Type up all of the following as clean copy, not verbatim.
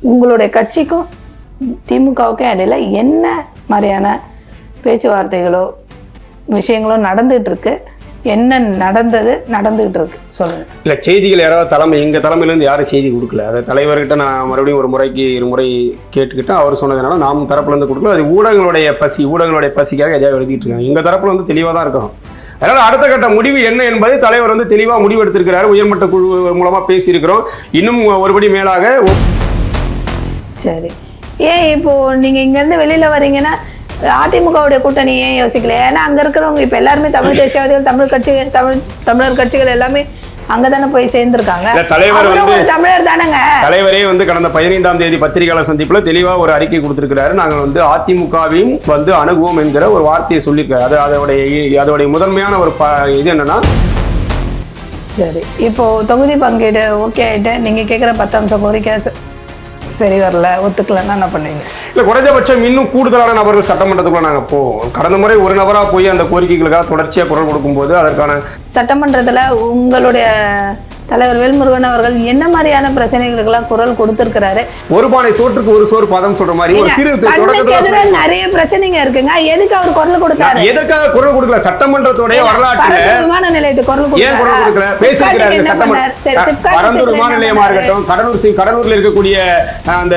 உங்களுடைய கட்சிக்கும் திமுகவுக்கும் இடையில என்ன மாதிரியான பேச்சுவார்த்தைகளோ விஷயங்களோ நடந்துகிட்டு இருக்கு? என்ன நடந்துகிட்டு இருக்கு சொல்லுங்க. இல்லை, செய்திகள் யாராவது எங்கள் தலைமையிலேருந்து யாரும் செய்தி கொடுக்கல. அதை தலைவர்கிட்ட நான் மறுபடியும் ஒரு முறைக்கு இருமுறை கேட்டுக்கிட்டு அவர் சொன்னதுனால நாம் தரப்புலேருந்து கொடுக்கல. அது ஊடகங்களுடைய பசிக்காக எதாவது எழுதிட்டு இருக்காங்க. எங்கள் தரப்புல வந்து தெளிவாக தான் இருக்கிறோம். அதனால் அடுத்த கட்ட முடிவு என்ன என்பதை தலைவர் வந்து தெளிவாக முடிவு எடுத்திருக்கிறாரு. உயர்மட்ட குழு மூலமாக பேசியிருக்கிறோம். இன்னும் ஒருபடி மேலாக. சரி, ஏன் இப்போ நீங்கள் இங்கேருந்து வெளியில் வரீங்கன்னா அதிமுகவுடைய கூட்டணி ஏன் யோசிக்கல? ஏன்னா அங்கே இருக்கிறவங்க இப்போ எல்லாருமே தமிழ் தேசியவாதிகள், தமிழர் கட்சிகள் எல்லாமே அங்கதானே போய் சேர்ந்திருக்காங்க. தலைவர் வந்து தமிழர் தானங்க. தலைவரே வந்து கடந்த 15ஆம் தேதி பத்திரிகையாளர் சந்திப்புல தெளிவா ஒரு அறிக்கை கொடுத்திருக்கிறாரு. நாங்கள் வந்து அதிமுகவையும் வந்து அணுகுவோம் என்கிற ஒரு வார்த்தையை சொல்லியிருக்காரு. அதோடைய முதன்மையான ஒரு இது என்னன்னா, சரி இப்போ தொகுதி பங்கீடு ஓகே ஆயிட்டு நீங்க கேட்குற 10 அம்ச கோரிக்கை சரி வரல, ஒத்துக்கலன்னா என்ன பண்ணுவீங்க? இல்லை, குறைஞ்சபட்சம் இன்னும் கூடுதலான நபர்கள் சட்டமன்றத்துக்குள்ள நாங்கள் போவோம். கடந்த முறை ஒரு நபராக போய் அந்த கோரிக்கைகளுக்காக தொடர்ச்சியாக குரல் கொடுக்கும்போது அதற்கான சட்டமன்றத்தில் உங்களுடைய தலைவர் வேல்முருகன் அவர்கள் என்ன மாதிரியான பிரச்சனைகளுக்கெல்லாம் குரல் கொடுத்திருக்கிறாரு? ஒரு பானை சோற்றுக்கு ஒரு சோறு பதம் சொல்ற மாதிரி ஒரு சிறு நிறைய பிரச்சனைங்க இருக்குங்க. எதுக்கு அவர் குரல் கொடுத்தாரு? எதற்காக குரல் கொடுக்கல? சட்டமன்றத்தோடைய வரலாற்று விமான நிலையத்துக்கு குரல் கொடுக்கல. பேசியிருக்கிறாரு. பரந்தூர் விமான நிலையமா இருக்கட்டும், கடலூர்ல இருக்கக்கூடிய அந்த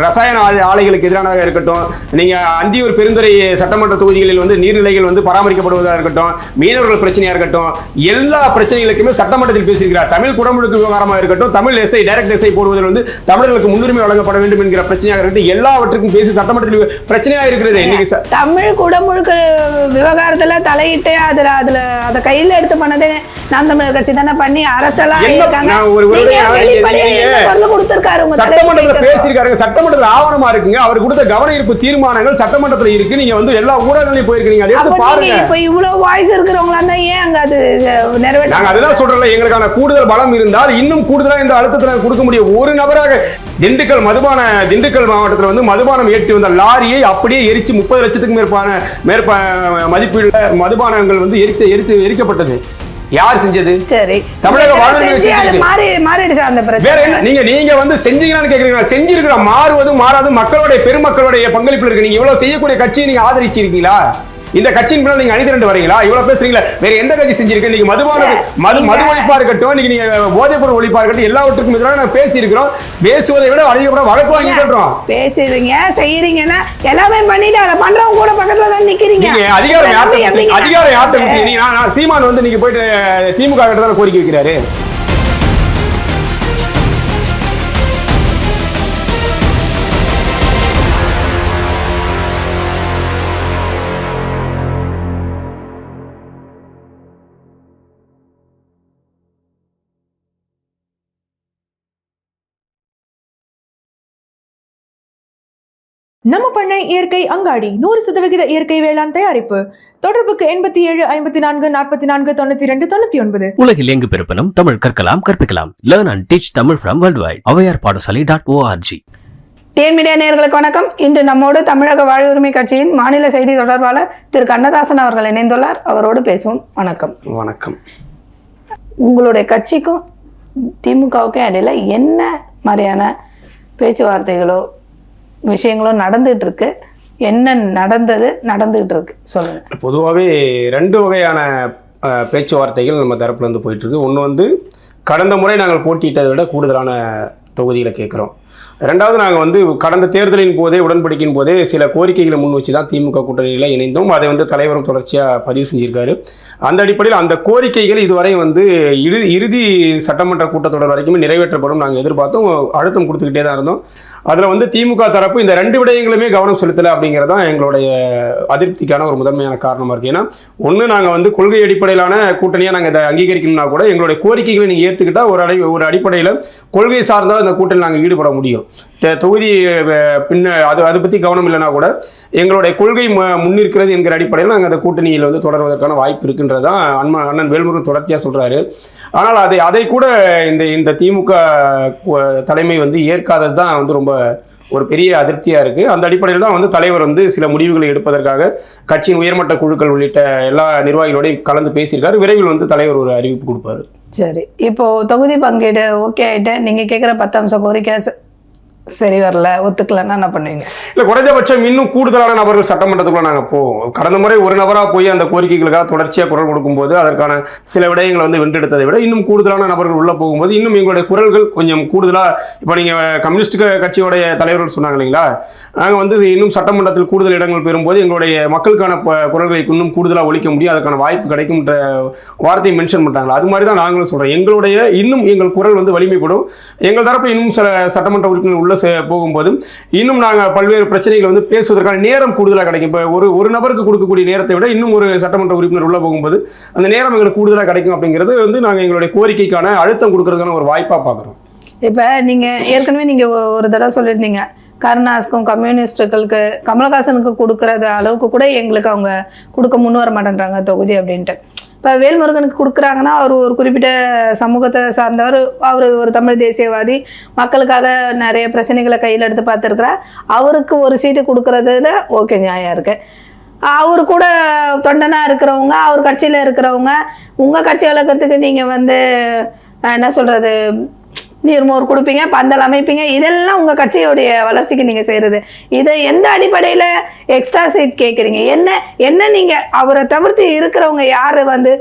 ரசாயன ஆலைகளுக்கு எதிரானதாக இருக்கட்டும், நீங்க அந்தியூர் பெருந்துறை சட்டமன்ற தொகுதிகளில் வந்து நீர்நிலைகள் வந்து பராமரிக்கப்படுவதாக இருக்கட்டும், மீனவர்கள் பிரச்சனையா இருக்கட்டும், எல்லா பிரச்சனைகளுக்குமே சட்டமன்றத்தில் பேசியிருக்கிறார். தமிழ் குடமுழுக்கு விவகாரமாக இருக்கட்டும், தமிழ் டைரக்ட் எஸ்ஐ போடுவதில் வந்து தமிழர்களுக்கு முன்னுரிமை வழங்கப்பட வேண்டும் என்கிற பிரச்சனையாக இருக்கட்டும், எல்லாவற்றுக்கும் பேசி சட்டமன்றத்தில் பிரச்சனையாக இருக்கிறது. இன்னைக்கு தமிழ் குடமுழுக்கு விவகாரத்துல தலையிட்டு அதை கையில் எடுத்து பண்ணதே நாம் தமிழர் கட்சி தானே பண்ணி அரசெல்லாம் சட்டமன்றத்தில் பேசியிருக்காரு. சட்டமன்றத்தில் ஆவணமா இருக்குங்க. அவர் கொடுத்த கவன ஈர்ப்பு தீர்மானங்கள் சட்டமன்றத்தில் இருக்கு. நீங்க வந்து எல்லா ஊடகங்களையும் போயிருக்கீங்க. அதை எடுத்து பாருங்க. இப்ப இவ்வளவு வாய்ஸ் இருக்கிறவங்களா தான் ஏன் அங்க அது நிறைவேற்ற? நாங்க அதுதான் சொல்றோம்ல, எங்களுக்கான கூடுதல் பலம் இருந்தால் இன்னும் கூடுதலாக இந்த அழுத்தத்தை கொடுக்க முடியும். ஒரு நபராக திண்டுக்கல் மாவட்டத்தில் வந்து மதுபானம் ஏற்றி வந்த லாரியை அப்படியே எரிச்சு 30 லட்சத்துக்கு மதிப்புள்ள மதுபானங்கள் வந்து எரிக்கப்பட்டது. யார் செஞ்சது? சரி, தமிழக மாறிடுச்சு அந்த பிரச்சனை. நீங்க வந்து செஞ்சீங்களான்னு கேக்குறீங்களா? செஞ்சிருக்கிறோம். மாறுவதும் மாறாது மக்களுடைய பெருமக்களுடைய பங்களிப்பு இருக்கு. நீங்க இவ்வளவு செய்யக்கூடிய கட்சியை நீங்க ஆதரிச்சிருக்கீங்களா? இந்த கட்சியின் பின்னால் நீங்க அணிதிரண்டு வரீங்களா? இவ்வளவு பேசுறீங்களா? வேற எந்த கட்சி செஞ்சிருக்கு? நீங்க மது ஒழிப்பா இருக்கட்டும், நீங்க போதைப் பொருள் ஒழிப்பா இருக்கட்டும், எல்லாவற்றுக்கும் எதிராக நான் பேசி இருக்கிறோம். பேசுவதை விட அதிகப்பட வழக்கு வாங்கி சொல்றோம். பேசுறீங்க, செய்யறீங்கன்னா எல்லாமே பண்ணிட்டு அதை பண்றவங்க கூட பக்கத்துல தான் நிக்கிறீங்க. அதிகாரம் யார்கிட்ட? சீமான் வந்து நீங்க போயிட்டு திமுக கிட்ட தான் கோரிக்கை வைக்கிறாரு. நம்ம பண்ணை இயற்கை அங்காடி 100% இயற்கை வேளாண் தயாரிப்பு. தொடர்புக்கு 87 54 44 92 99. உலகில் எங்கு பிறப்பினும் தமிழ் கற்கலாம், கற்பிக்கலாம். Learn and teach Tamil from worldwide. avayarpadasali.org. TN media நேயர்களுக்கு வணக்கம். இன்று நம்மோடு தமிழக வாழ்வுரிமை கட்சியின் மாநில செய்தி தொடர்பாளர் திரு கண்ணதாசன் அவர்கள் இணைந்துள்ளார். அவரோடு பேசுவோம். வணக்கம். வணக்கம். உங்களுடைய கட்சிக்கும் திமுகவுக்கும் இடையில என்ன மாதிரியான பேச்சுவார்த்தைகளோ விஷயங்களும் நடந்துகிட்டு இருக்கு? என்ன நடந்துகிட்டு இருக்கு சொல்லுங்க. பொதுவாகவே 2 வகையான பேச்சுவார்த்தைகள் நம்ம தரப்புல இருந்து போயிட்டு இருக்கு. ஒன்று வந்து கடந்த முறை நாங்கள் போட்டியிட்டதை விட கூடுதலான தொகுதிகளை கேட்குறோம். ரெண்டாவது, நாங்கள் வந்து கடந்த தேர்தலின் போதே உடன்படிக்கையின் போதே சில கோரிக்கைகளை முன் வச்சு தான் திமுக கூட்டணியில் இணைந்தோம். அதை வந்து தலைவரும் தொடர்ச்சியாக பதிவு செஞ்சிருக்காரு. அந்த அடிப்படையில் அந்த கோரிக்கைகள் இதுவரை வந்து இறுதி சட்டமன்ற கூட்டத்தொடர் வரைக்குமே நிறைவேற்றப்படும் நாங்கள் எதிர்பார்த்தோம். அழுத்தம் கொடுத்துக்கிட்டே தான் இருந்தோம். அதில் வந்து திமுக தரப்பு இந்த 2 விடயங்களுமே கவனம் செலுத்தலை அப்படிங்கிறது தான் எங்களுடைய அதிருப்திக்கான ஒரு முதன்மையான காரணமாக இருக்குது. ஏன்னா ஒன்று, நாங்கள் வந்து கொள்கை அடிப்படையிலான கூட்டணியாக நாங்கள் இதை அங்கீகரிக்கணும்னா கூட எங்களுடைய கோரிக்கைகளை நீங்கள் ஏற்றுக்கிட்டால் ஒரு அடிப்படையில் கொள்கை சார்ந்தால் இந்த கூட்டணியில் நாங்கள் ஈடுபட முடியும். தொகுதி அதை பற்றி கவனம் இல்லைனா கூட எங்களுடைய கொள்கை முன்னிற்கிறது என்கிற அடிப்படையில் நாங்கள் அந்த கூட்டணியில் வந்து தொடர்வதற்கான வாய்ப்பு இருக்குன்றது தான் அண்ணன் வேல்முருகன் தொடர்ச்சியாக சொல்கிறாரு. ஆனால் அதை கூட இந்த திமுக தலைமை வந்து ஏற்காதது தான் வந்து ரொம்ப ஒரு பெரிய அதிருப்தியாக இருக்குது. அந்த அடிப்படையில் தான் வந்து தலைவர் வந்து சில முடிவுகளை எடுப்பதற்காக கட்சியின் உயர்மட்ட குழுக்கள் உள்ளிட்ட எல்லா நிர்வாகிகளோடையும் கலந்து பேசியிருக்காரு. விரைவில் வந்து தலைவர் ஒரு அறிவிப்பு கொடுப்பாரு. சரி, இப்போ தொகுதி பங்கீடு ஓகே ஆகிட்டு நீங்கள் கேட்குற 10 அம்ச கோரிக்கை சரி வரல, ஒத்துக்கலன்னா என்ன பண்ணுவீங்க? இல்லை, குறைஞ்சபட்சம் இன்னும் கூடுதலான நபர்கள் சட்டமன்றத்துக்குள்ள நாங்கள் போவோம். கடந்த முறை ஒரு நபராக போய் அந்த கோரிக்கைகளுக்காக தொடர்ச்சியாக குரல் கொடுக்கும்போது அதற்கான சில விடயங்களை வந்து வென்றெடுத்ததை விட இன்னும் கூடுதலான நபர்கள் உள்ளே போகும்போது இன்னும் எங்களுடைய குரல்கள் கொஞ்சம் கூடுதலாக, இப்போ நீங்கள் கம்யூனிஸ்ட் கட்சியோடைய தலைவர்கள் சொன்னாங்க இல்லைங்களா, நாங்கள் வந்து இன்னும் சட்டமன்றத்தில் கூடுதல் இடங்கள் பெறும்போது எங்களுடைய மக்களுக்கான குரல்களை இன்னும் கூடுதலாக ஒழிக்க முடியும், அதுக்கான வாய்ப்பு கிடைக்கும்ன்ற வார்த்தையை மென்ஷன் பண்ணுறாங்களா, அது மாதிரி தான் நாங்களும் சொல்கிறோம். எங்களுடைய இன்னும் எங்கள் குரல் வந்து வலிமைப்படும். எங்கள் தரப்பு இன்னும் சில சட்டமன்ற உறுப்பினர் உள்ள போகும்போது இன்னும் நாங்கள் பல்வேறு பிரச்சனைகளை வந்து பேசுவதற்கான நேரம் கூடுதலாக கிடைக்கும். இப்போ ஒரு நபருக்கு கொடுக்கக்கூடிய நேரத்தை விட இன்னும் ஒரு சட்டமன்ற உறுப்பினர் உள்ள போகும்போது அந்த நேரம் எங்களுக்கு கூடுதலாக கிடைக்கும். அப்படிங்கிறது வந்து நாங்கள் எங்களுடைய கோரிக்கைக்கான அழுத்தம் கொடுக்கறதுக்கான ஒரு வாய்ப்பாக பார்க்குறோம். இப்போ நீங்கள் ஏற்கனவே நீங்கள் ஒரு தடவை சொல்லியிருந்தீங்க, கருணாஸுக்கும் கம்யூனிஸ்டுகளுக்கு கமலஹாசனுக்கு கொடுக்குறது அளவுக்கு கூட எங்களுக்கு அவங்க கொடுக்க முன் வர மாட்டேன்றாங்க தொகுதி அப்படின்ட்டு. இப்போ வேல்முருகனுக்கு கொடுக்குறாங்கன்னா அவர் ஒரு குறிப்பிட்ட சமூகத்தை சார்ந்தவர், அவர் ஒரு தமிழ் தேசியவாதி, மக்களுக்காக நிறைய பிரச்சனைகளை கையில் எடுத்து பார்த்துருக்குறா, அவருக்கு ஒரு சீட்டு கொடுக்குறதுல ஓகே நியாயம் இருக்குது. அவர் கூட தொண்டனாக இருக்கிறவங்க, அவர் கட்சியில் இருக்கிறவங்க, உங்கள் கட்சி வளர்க்குறதுக்கு நீங்கள் வந்து என்ன சொல்கிறது, நீர்மோர் கொடுப்பீங்க, பந்தல் அமைப்பீங்க, இதெல்லாம் உங்கள் கட்சியோடைய வளர்ச்சிக்கு நீங்கள் செய்கிறது. இதை எந்த அடிப்படையில் எக்ஸ்ட்ரா சீட் கேட்குறீங்க? என்ன நீங்கள் அவரை தவிர்த்து இருக்கிறவங்க யார் வந்து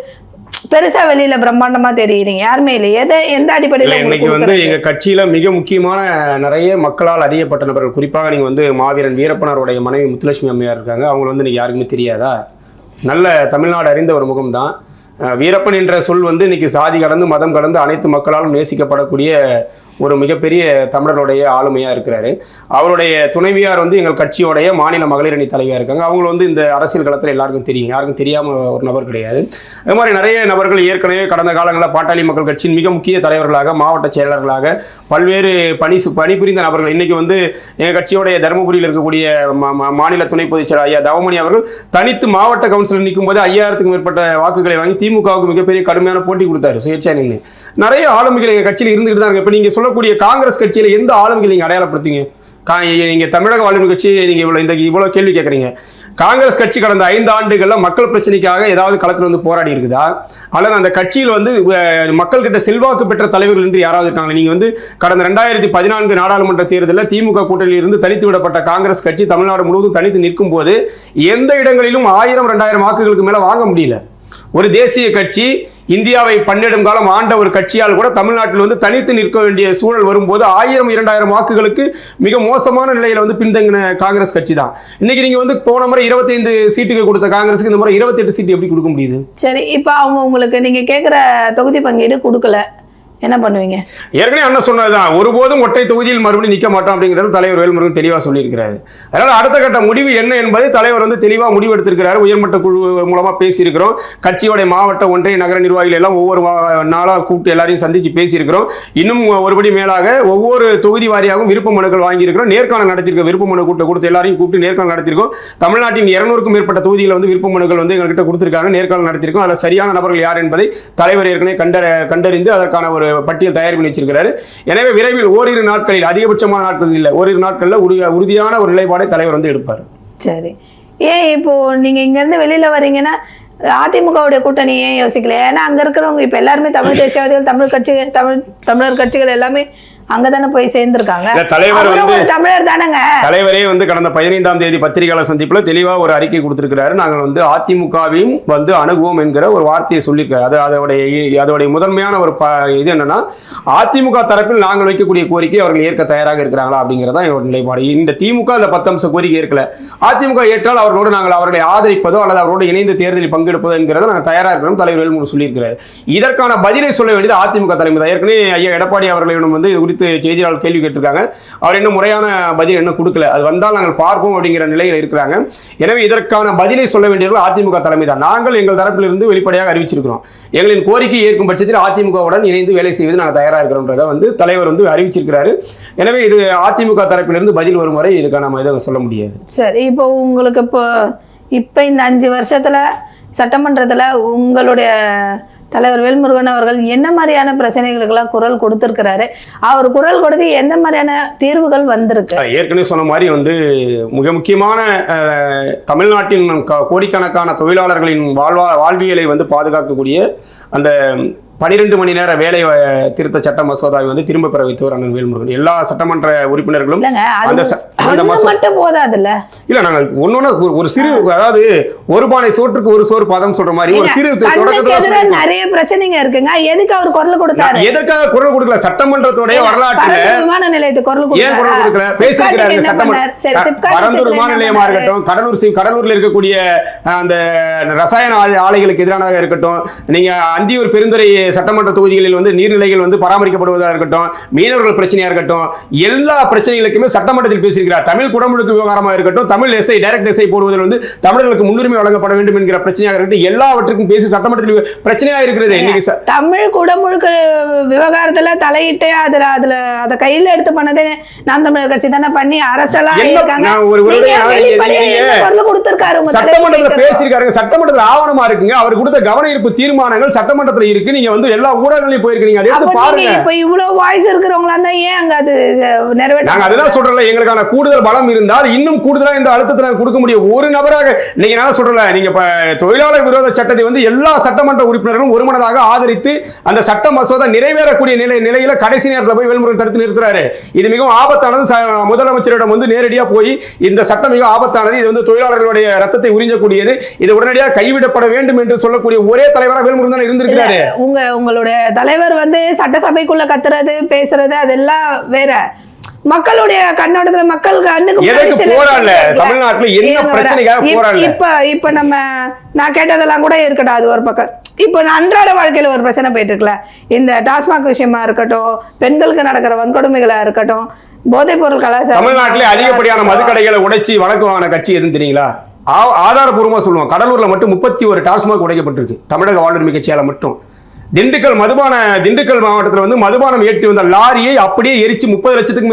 பெருசாக வெளியில் பிரம்மாண்டமாக தெரியுறீங்க? யாருமே இல்லை. எந்த அடிப்படையில்? இன்னைக்கு வந்து எங்கள் கட்சியில் மிக முக்கியமான நிறைய மக்களால் அறியப்பட்ட நபர்கள், குறிப்பாக நீங்கள் வந்து மாவீரன் வீரப்பனாருடைய மனைவி முத்துலட்சுமி அம்மையார் இருக்காங்க. அவங்க வந்து இன்னைக்கு யாருக்குமே தெரியாதா? நல்ல தமிழ்நாடு அறிந்த ஒரு முகம்தான். வீரப்பன் என்ற சொல் வந்து இன்னைக்கு சாதி கடந்து மதம் கடந்து அனைத்து மக்களாலும் நேசிக்கப்படக்கூடிய ஒரு மிகப்பெரிய தமிழருடைய ஆளுமையாக இருக்கிறாரு. அவருடைய துணைவியார் வந்து எங்கள் கட்சியோடைய மாநில மகளிர் அணி தலைவியாக இருக்காங்க. அவங்க வந்து இந்த அரசியல் களத்தில் எல்லாருக்கும் தெரியும், யாருக்கும் தெரியாமல் ஒரு நபர் கிடையாது. அது மாதிரி நிறைய நபர்கள் ஏற்கனவே கடந்த காலங்களில் பாட்டாளி மக்கள் கட்சியின் மிக முக்கிய தலைவர்களாக, மாவட்ட செயலாளர்களாக பல்வேறு பணிபுரிந்த நபர்கள். இன்னைக்கு வந்து எங்கள் கட்சியோடைய தருமபுரியில் இருக்கக்கூடிய மாநில துணை பொதுச் செயலர் ஐயா தவமணி அவர்கள் தனித்து மாவட்ட கவுன்சிலர் நிற்கும் போது 5000க்கும் மேற்பட்ட வாக்குகளை வாங்கி திமுகவுக்கு மிகப்பெரிய கடுமையான போட்டி கொடுத்தாரு சுயேட்சையா நின்று. நிறைய ஆளுமைகள் எங்கள் கட்சியில் இருந்துகிட்டு தான் இருக்கு. இப்போ நீங்கள் சொல்லக்கூடிய காங்கிரஸ் கட்சியில் எந்த ஆளுமைகள் நீங்கள் அடையாளப்படுத்தீங்க? நீங்க தமிழக வாழ்வு கட்சி நீங்க இவ்வளவு கேள்வி கேட்குறீங்க. காங்கிரஸ் கட்சி கடந்த 5 ஆண்டுகள்ல மக்கள் பிரச்சனைக்காக ஏதாவது களத்தில் வந்து போராடி இருக்குதா? அல்லது அந்த கட்சியில் வந்து மக்கள் கிட்ட செல்வாக்கு பெற்ற தலைவர்கள் என்று யாராவது இருக்காங்க? நீங்க வந்து கடந்த 2014 நாடாளுமன்ற தேர்தலில் திமுக கூட்டணியில் இருந்து தனித்து விடப்பட்ட காங்கிரஸ் கட்சி தமிழ்நாடு முழுவதும் தனித்து நிற்கும் போது எந்த இடங்களிலும் 1000-2000 வாக்குகளுக்கு மேல வாங்க முடியல. ஒரு தேசிய கட்சி, இந்தியாவை 12 காலம் ஆண்ட ஒரு கட்சியால் கூட தமிழ்நாட்டில் வந்து தனித்து நிற்க வேண்டிய சூழல் வரும்போது 1000-2000 வாக்குகளுக்கு மிக மோசமான நிலையில வந்து பின்தங்கின காங்கிரஸ் கட்சி தான். இன்னைக்கு நீங்க வந்து போன முறை 25 சீட்டுக்கு கொடுத்த காங்கிரஸுக்கு இந்த முறை 28 சீட்டு எப்படி கொடுக்க முடியுது? சரி, இப்போ அவங்க உங்களுக்கு நீங்க கேட்குற தொகுதி பங்கீடு கொடுக்கல, என்ன பண்ணுவீங்க? ஏற்கனவே அண்ணன் சொன்னதுதான், ஒருபோதும் ஒற்றை தொகுதியில் மறுபடியும் நிற்க மாட்டோம் அப்படிங்கிறது தலைவர் வேல்முருகன் தெளிவாக சொல்லியிருக்கிறாரு. அதனால அடுத்த கட்ட முடிவு என்ன என்பதை தலைவர் வந்து தெளிவாக முடிவெடுத்திருக்கிறாரு. உயர்மட்ட குழு மூலமா பேசியிருக்கிறோம். கட்சியோடைய மாவட்ட ஒன்றிய நகர நிர்வாகிகள் எல்லாம் ஒவ்வொரு நாளாக கூப்பிட்டு எல்லாரையும் சந்திச்சு பேசியிருக்கிறோம். இன்னும் ஒருபடி மேலாக ஒவ்வொரு தொகுதி வாரியாகவும் விருப்ப மனுக்கள் வாங்கியிருக்கிறோம். நேர்காணல் நடத்தியிருக்கோம். விருப்ப மனு கொடுத்து எல்லாரையும் கூப்பிட்டு நேர்காணல் நடத்திருக்கோம். தமிழ்நாட்டின் 200க்கும் மேற்பட்ட தொகுதியில் வந்து விருப்ப மனுக்கள் வந்து எங்கள்கிட்ட கொடுத்திருக்காங்க. நேர்காணல் நடத்திருக்கோம். அதில் சரியான நபர்கள் யார் என்பதை தலைவர் ஏற்கனவே கண்டறிந்து அதற்கான ஒரு பட்டியல் தயார் பண்ணி வச்சிருக்கிறாரு. எனவே விரைவில் ஓரிரு நாட்களில், அதிகபட்சமான நாட்கள் இல்லை, ஓரிரு நாட்களில் உறுதியான ஒரு நிலைப்பாடை தலைவர் வந்து எடுப்பார். சரி, ஏன் இப்போ நீங்க இங்க இருந்து வெளியில வரீங்கன்னா அதிமுகவுடைய கூட்டணி ஏன் யோசிக்கல? ஏன்னா அங்க இருக்கிறவங்க இப்ப எல்லாருமே தமிழ் தேசியவாதிகள், தமிழர் கட்சிகள் எல்லாமே அங்கதானே போய் சேர்ந்திருக்காங்க. தலைவர் வந்து தமிழர் தானங்க. தலைவரே வந்து கடந்த 15ஆம் தேதி பத்திரிகையாளர் சந்திப்புல தெளிவா ஒரு அறிக்கை கொடுத்திருக்கிறாரு. நாங்கள் வந்து அதிமுகவையும் வந்து அணுகுவோம் என்கிற ஒரு வார்த்தையை சொல்லியிருக்காரு. அதோடைய முதன்மையான ஒரு இது என்னன்னா, அதிமுக தரப்பில் நாங்கள் வைக்கக்கூடிய கோரிக்கை அவர்கள் ஏற்க தயாராக இருக்கிறாங்களா அப்படிங்கிறதா ஒரு நிலைப்பாடு. இந்த திமுக அந்த 10 அம்ச கோரிக்கை ஏற்கல. அதிமுக ஏற்றால் அவர்களோடு நாங்கள் அவர்களை ஆதரிப்பதோ அல்லது அவரோடு இணைந்து தேர்தலில் பங்கெடுப்பதோ என்கிறத நாங்கள் தயாராக இருக்கிறோம் தலைவர் வேல்முருகன் சொல்லியிருக்கிறார். இதற்கான பதிலை சொல்ல வேண்டியது அதிமுக தலைமை தான். ஏற்கனவே ஐயா எடப்பாடி அவர்களிடம் வந்து இது குறித்து செய்தியாளர் கேள்வி கேட்டிருக்காங்க. அவர் இன்னும் முறையான பதில் என்ன கொடுக்கல. அது வந்தால் நாங்கள் பார்ப்போம் அப்படிங்கிற நிலையில் இருக்கிறாங்க. எனவே இதற்கான பதிலை சொல்ல வேண்டியவர்கள் அதிமுக தலைமை தான். நாங்கள் எங்கள் தரப்பிலிருந்து வெளிப்படையாக அறிவிச்சிருக்கிறோம். எங்களின் கோரிக்கை ஏற்கும் பட்சத்தில் அதிமுகவுடன் இணைந்து வேலை செய்வது நாங்கள் தயாராக இருக்கிறோம்ன்றதை வந்து தலைவர் வந்து அறிவிச்சிருக்கிறாரு. எனவே இது அதிமுக தரப்பிலிருந்து பதில் வரும் வரை இதுக்கான நம்ம எதுவும் சொல்ல முடியாது. சரி, இப்போ உங்களுக்கு இப்போ இந்த 5 வருஷத்துல சட்டமன்றத்தில் உங்களுடைய தலைவர் வேல்முருகன் அவர்கள் என்ன மாதிரியான பிரச்சனைகளுக்கெல்லாம் குரல் கொடுத்திருக்கிறாரு? அவர் குரல் கொடுத்து எந்த மாதிரியான தீர்வுகள் வந்திருக்கு? ஏற்கனவே சொன்ன மாதிரி வந்து மிக முக்கியமான தமிழ்நாட்டின் கோடிக்கணக்கான தொழிலாளர்களின் வாழ்வியலை வந்து பாதுகாக்கக்கூடிய அந்த 12 மணி நேர வேலை திருத்த சட்ட மசோதாவை வந்து திரும்ப பெற வைத்தவர் அண்ணன் வேல்முருகன். எல்லா சட்டமன்ற உறுப்பினர்களும் அந்த மட்டும் போதாதுல்ல. இல்ல நாங்க ஒன்னொன்னு ஒரு சிறு, அதாவது ஒரு பானை சோற்றுக்கு ஒரு சோறு பதம் சொல்ற மாதிரி ஒரு சிறு நிறைய பிரச்சனைங்க இருக்குங்க. எதுக்கு அவர் குரல் கொடுத்தாரு? எதற்காக குரல் கொடுக்கல? சட்டமன்றத்தோட வரலாற்றுல விமான நிலையத்துக்கு குரல் கொடுக்கல. பேசியிருக்கிறாரு பரந்தூர் விமான நிலையமா இருக்கட்டும், கடலூர்ல இருக்கக்கூடிய அந்த ரசாயன ஆலைகளுக்கு எதிரானதாக இருக்கட்டும், நீங்க அந்தியூர் பெருந்துறை சட்டமன்ற தொகுதிகளில் வந்து நீர்நிலைகள் வந்து பராமரிக்கப்படுவதாக இருக்கட்டும், மீனவர்கள் பிரச்சனையா இருக்கட்டும், எல்லா பிரச்சனைகளுக்குமே சட்டமன்றத்தில் பேசியிருக்கிறார். தமிழ் குடமுழுக்கு விவகாரமாக இருக்கட்டும், தமிழ் எஸ்ஐ டைரக்ட் எஸ்ஐ போடுவதில் வந்து தமிழர்களுக்கு முன்னுரிமை வழங்கப்பட வேண்டும் என்கிற பிரச்சனையாக இருக்கட்டும், எல்லாவற்றுக்கும் பேசி சட்டமன்றத்தில் பிரச்சனையா இருக்கிறது. இன்னைக்கு தமிழ் குடமுழுக்கு விவகாரத்துல தலையிட்டு அதுல அத கையில எடுத்து பண்ணதே நாம் தமிழர் கட்சி தானே பண்ணி அரசெல்லாம் சட்டமன்றத்தில் பேசியிருக்காரு. சட்டமன்றத்தில் ஆவணமா இருக்குங்க. அவர் கொடுத்த கவன ஈர்ப்பு தீர்மானங்கள் சட்டமன்றத்தில் இருக்கு. நீங்க வந்து எல்லா ஊடகங்களையும் போயிருக்கீங்க. அதை எடுத்து பாருங்க. இப்ப இவ்வளவு வாய்ஸ் இருக்கிறவங்களா தான் ஏன் அங்க அது நிறைவேற்ற? நாங்க அதுதான் சொல்றோம்ல, எங்களுக்கான கூடுதல் பலம் இருந்தால் இன்னும் கூடுதலா இந்த அழுத்தத்தை நாங்க கொடுக்க முடியும். ஒரு நபராக நீங்க நான் சொல்றல, நீங்க தொழிலாளர் விரோத சட்டத்தை வந்து எல்லா சட்டமன்ற உறுப்பினர்களும் ஒருமனதாக ஆதரித்து அந்த சட்ட மசோதா நிறைவேறக்கூடிய நிலையில கடைசி நேரத்தில் போய் வேல்முருகன் தடுத்து நிறுத்துறாரு. இது மிகவும் ஆபத்தானது. முதலமைச்சரிடம் வந்து நேரடியா போய் இந்த சட்டம் மிக ஆபத்தானது, இது வந்து தொழிலாளர்களுடைய ரத்தத்தை உறிஞ்சக்கூடியது, இது உடனடியாக கைவிடப்பட வேண்டும் என்று சொல்லக்கூடிய ஒரே தலைவராக வேல்முருகன் தான் இருந்திருக்கிறாரு. உங்களுடைய தலைவர் வந்து சட்டசபைக்குள்ள கத்துறது பேசுறது அதெல்லாம் வேற. மக்களுடைய கண்ணோட்டத்துல மக்கள் கண்ணுக்கு போராடல. தமிழ்நாட்டுல என்ன பிரச்சனைக்காக போராடல? இப்ப நான் கேட்டதெல்லாம் கூட இருக்கட்டும், அது ஒரு பக்கம். இப்ப அன்றாட வாழ்க்கையில ஒரு பிரச்சனை போயிட்டு இருக்குல்ல, இந்த டாஸ்மாக் விஷயமா இருக்கட்டும், பெண்களுக்கு நடக்கிற வன்கொடுமைகளா இருக்கட்டும், போதைப் பொருள் கலாச்சாரம். தமிழ்நாட்டிலே அதிகப்படியான மதுக்கடைகளை உடைச்சி வழக்கு வாங்கின கட்சி எதுன்னு தெரியுங்களா? ஆதாரபூர்வமா சொல்லுவோம். கடலூர்ல மட்டும் 31 டாஸ்மாக் உடைக்கப்பட்டிருக்கு. தமிழக வாழ்வுரிமை கட்சியால மட்டும். திண்டுக்கல் மாவட்டத்தில் வந்து மதுபானம் ஏற்றி வந்த லாரியை அப்படியே எரிச்சு 30 லட்சத்துக்கு